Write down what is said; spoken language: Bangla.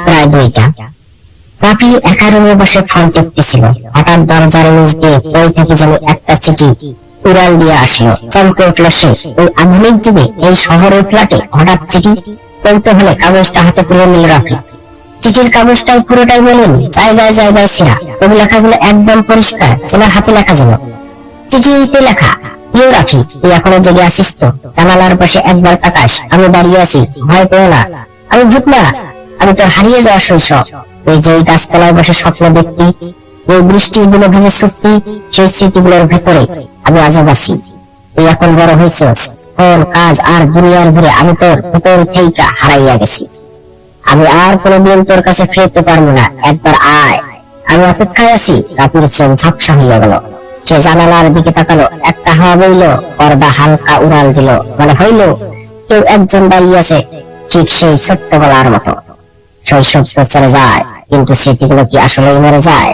প্রায় 2টা। রাফি একা রুমে বসে ফোন টিপতেছিল। হঠাৎ দরজার নিচ দিয়ে বই থেকে যেন একটা চিঠি উড়াল দিয়ে আসলো। চমকে উঠল সে। এই আধুনিক যুগে এই শহরের ফ্ল্যাটে হঠাৎ চিঠি পড়তে হলে কাগজটা হাতে তুলে নিল রাফি। চিঠির কাগজটাই পুরোটাই মলিন, জায়গায় জায়গায় ছেঁড়া। তবু লেখাগুলো একদম পরিষ্কার, চেনা হাতে লেখা যেন। চিঠিতে লেখা, প্রিয় রাফি, তুই এখনো জেগে আছিস তো? জানালার পাশে একবার তাকাস, আমি দাঁড়িয়ে আছি, ভয় পেও না। আমি ভূত না, আমি তোর হারিয়ে যাওয়া শৈশব। তুই যে গাছতলায় বসে স্বপ্ন দেখতি, যে বৃষ্টির দিনে ভেজে ছুটতি, সেই স্মৃতিগুলোর ভেতরে আমি আজও আছি। তুই এখন বড় হয়েছিস, তোর কাজ আর দুনিয়ার ঘুরে আমি তোর ভেতর থেকে হারাইয়া গেছি। আমি আর কোনোদিন তোর কাছে ফিরতে পারবো না, একবার আয়। আমি অপেক্ষায় আছি। রাফির চোখ ঝাপসা হইয়া গেল। সে জানালার দিকে তাকালো। একটা হাওয়া বইল, পর্দা হালকা উড়াল দিল। মানে হইল কেউ একজন দাঁড়িয়ে আছে, ঠিক সেই ছোট্টবেলার মতো। শৈশব তো চলে যায়, কিন্তু স্মৃতিগুলো কি আসলেই মরে যায়?